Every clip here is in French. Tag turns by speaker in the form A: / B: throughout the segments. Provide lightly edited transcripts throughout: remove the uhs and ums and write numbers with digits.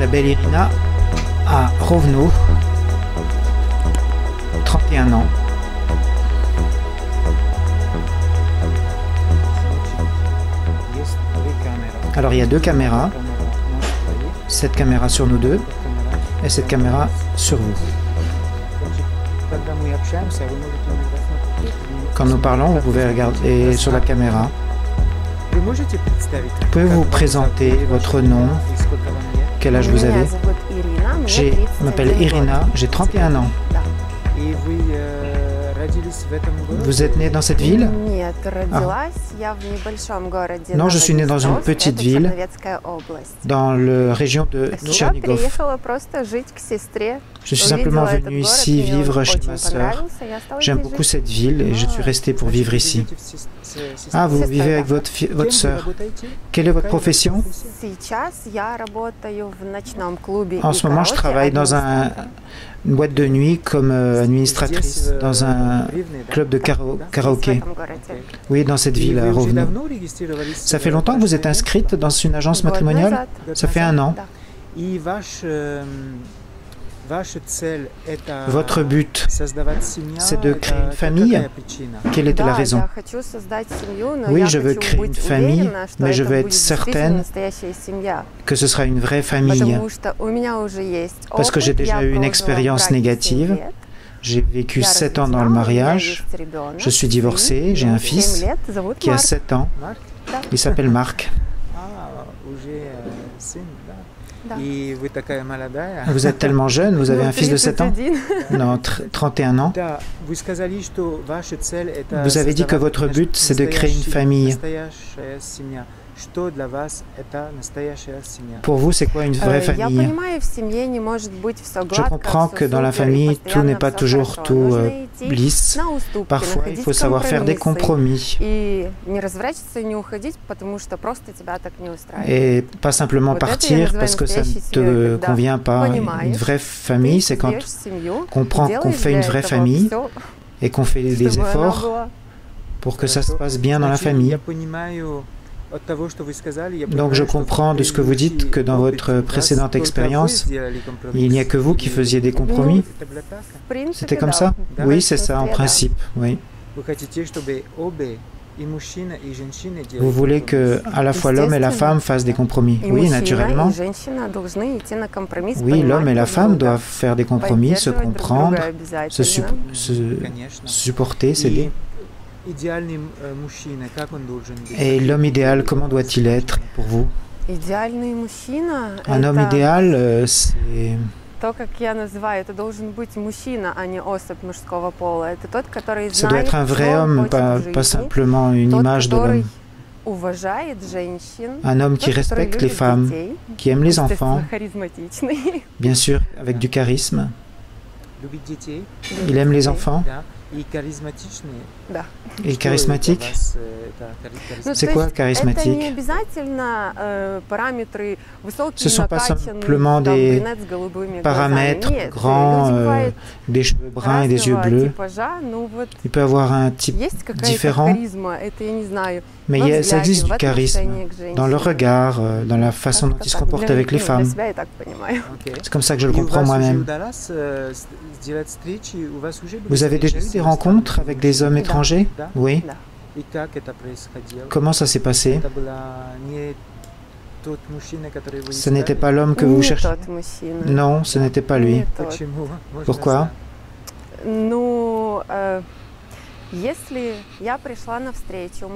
A: la belle Irina à Rovno, 31 ans. Alors il y a deux caméras, cette caméra sur nous deux et cette caméra sur vous. Quand nous parlons, vous pouvez regarder sur la caméra. Pouvez-vous vous présenter votre nom, quel âge vous avez? Je m'appelle Irina, j'ai 31 ans. Vous êtes né dans cette ville? Ah. Non, je suis né dans une petite ville, dans la région de Tchernigov. Je suis simplement venu ici vivre chez ma sœur. J'aime beaucoup cette ville et je suis resté pour vivre ici. Ah, vous vivez avec votre sœur. Quelle est votre profession? En ce moment, je travaille dans une boîte de nuit comme administratrice dans un club de karaoké. Oui, dans cette ville à Rovno. Ça fait longtemps que vous êtes inscrite dans une agence matrimoniale? Ça fait 1 an. Votre but, c'est de créer une famille? Quelle était la raison? Oui, je veux créer une famille, mais je veux être certaine que ce sera une vraie famille. Parce que j'ai déjà eu une expérience négative. J'ai vécu 7 ans dans le mariage. Je suis divorcée, j'ai un fils qui a 7 ans. Il s'appelle Marc. Vous êtes tellement jeune, vous avez un fils de 7 ans? Non, 31 ans. Vous avez dit que votre but, c'est de créer une famille. Pour vous, c'est quoi une vraie famille? Je comprends que dans la famille, tout n'est pas toujours tout lisse. Parfois, il faut savoir faire des compromis. Et pas simplement partir parce que ça ne te convient pas. Une vraie famille, c'est quand on comprend qu'on fait une vraie famille et qu'on fait des efforts pour que ça se passe bien dans la famille. Donc je comprends de ce que vous dites que dans votre précédente expérience, il n'y a que vous qui faisiez des compromis. C'était comme ça? Oui, c'est ça en principe, oui. Vous voulez que à la fois l'homme et la femme fassent des compromis? Oui, naturellement. Oui, l'homme et la femme doivent faire des compromis, se comprendre, se supporter, s'aider. Et l'homme idéal, comment doit-il être pour vous? Un homme idéal, c'est... Ça doit être un vrai homme, pas simplement une image de l'homme. Un homme qui respecte les femmes, qui aime les enfants, bien sûr, avec du charisme. Il aime les enfants. Et charismatique? C'est quoi charismatique? Ce ne sont pas simplement des paramètres grands, des cheveux bruns et des yeux bleus. Il peut avoir un type différent, mais ça existe du charisme dans le regard, dans la façon dont il se comporte avec les femmes. C'est comme ça que je le comprends moi-même. Vous avez déjà eu des rencontres avec des hommes étrangers? Oui. Comment ça s'est passé? Ce n'était pas l'homme que vous cherchiez? Non, ce n'était pas lui. Pourquoi?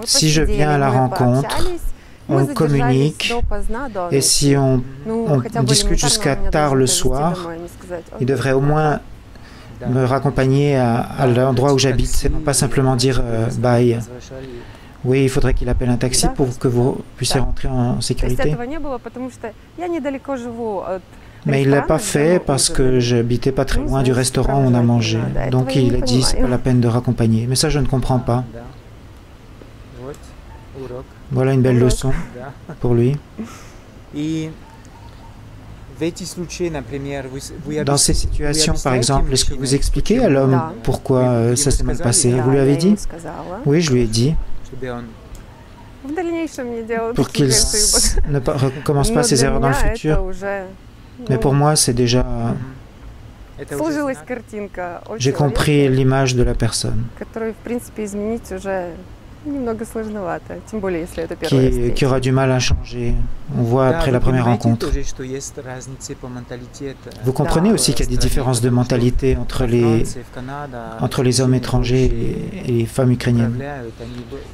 A: Si je viens à la rencontre, on communique, et si on discute jusqu'à tard le soir, il devrait au moins me raccompagner à l'endroit où j'habite, c'est non pas simplement dire bye. Oui, il faudrait qu'il appelle un taxi pour que vous puissiez rentrer en sécurité. Mais il ne l'a pas fait parce que j'habitais pas très loin du restaurant où on a mangé. Donc il a dit c'est pas la peine de raccompagner. Mais ça je ne comprends pas. Voilà une belle leçon pour lui. Dans ces situations, par exemple, est-ce que vous expliquez à l'homme pourquoi ça s'est mal passé? Vous lui avez dit? Oui, je lui ai dit. Pour qu'il ne recommence pas ses erreurs dans le futur. Mais pour moi, c'est déjà... J'ai compris l'image de la personne qui aura du mal à changer. On voit après la première rencontre. Vous comprenez aussi qu'il y a des différences de mentalité entre les hommes étrangers et les femmes ukrainiennes.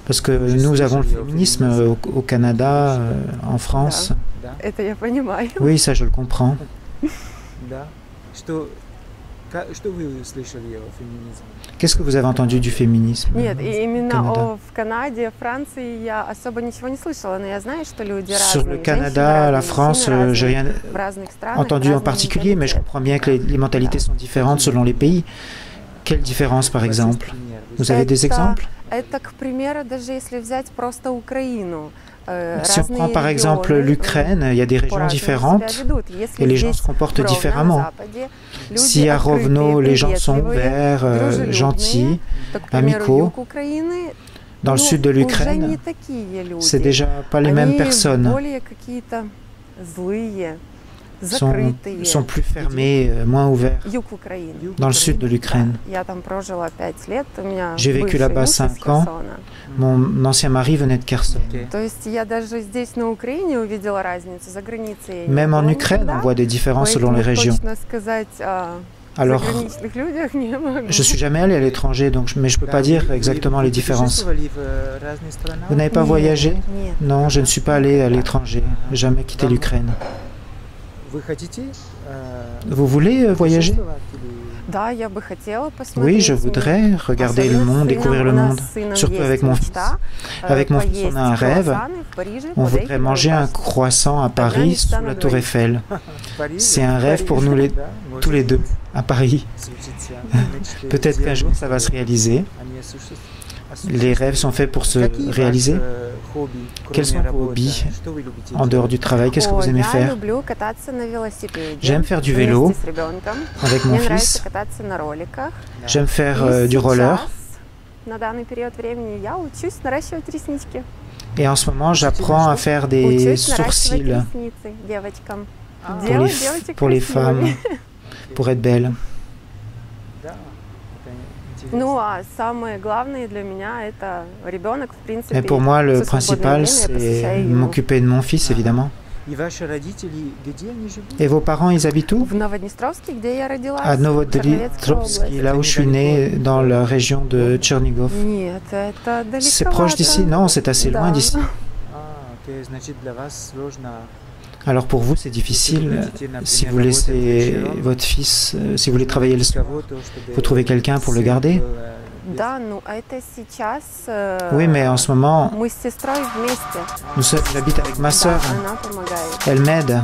A: Parce que nous avons le féminisme au Canada, en France. Oui, ça je le comprends. Qu'est-ce que vous avez entendu du féminisme au Canada? Sur le Canada, la France, j'ai rien entendu en particulier, mais je comprends bien que les mentalités sont différentes selon les pays. Quelle différence, par exemple? Vous avez des exemples? Si on prend par exemple l'Ukraine, il y a des régions différentes et les gens se comportent différemment. Si à Rovno, les gens sont ouverts, gentils, amicaux, dans le sud de l'Ukraine, c'est déjà pas les mêmes personnes. Sont plus fermés, moins ouverts. Dans le sud de l'Ukraine. J'ai vécu là-bas 5 ans. Mon ancien mari venait de Kherson. Même en Ukraine, on voit des différences selon les régions. Alors, je ne suis jamais allé à l'étranger, mais je ne peux pas dire exactement les différences. Vous n'avez pas voyagé? Non, je ne suis pas allé à l'étranger. Jamais quitté l'Ukraine. Vous voulez voyager? Oui, je voudrais regarder le monde, découvrir le monde, surtout avec mon fils. Avec mon fils, on a un rêve. On voudrait manger un croissant à Paris sous la Tour Eiffel. C'est un rêve pour nous tous les deux, à Paris. Peut-être qu'un jour, ça va se réaliser. Les rêves sont faits pour se réaliser. Quels sont vos hobbies en dehors du travail? Qu'est-ce que vous aimez faire? J'aime faire du vélo avec mon fils. J'aime faire du roller. Et en ce moment, j'apprends à faire des sourcils pour les femmes, pour être belle. Et pour moi, le principal, c'est m'occuper de mon fils, évidemment. Et vos parents, ils habitent où? À Novodnitrovsk, là où je suis né, dans la région de Tchernigov. C'est proche d'ici? Non, c'est assez loin d'ici. Alors pour vous, c'est difficile. Si vous laissez votre fils, si vous voulez travailler le soir, vous trouvez quelqu'un pour le garder? Oui, mais en ce moment, j'habite avec ma sœur. Elle m'aide.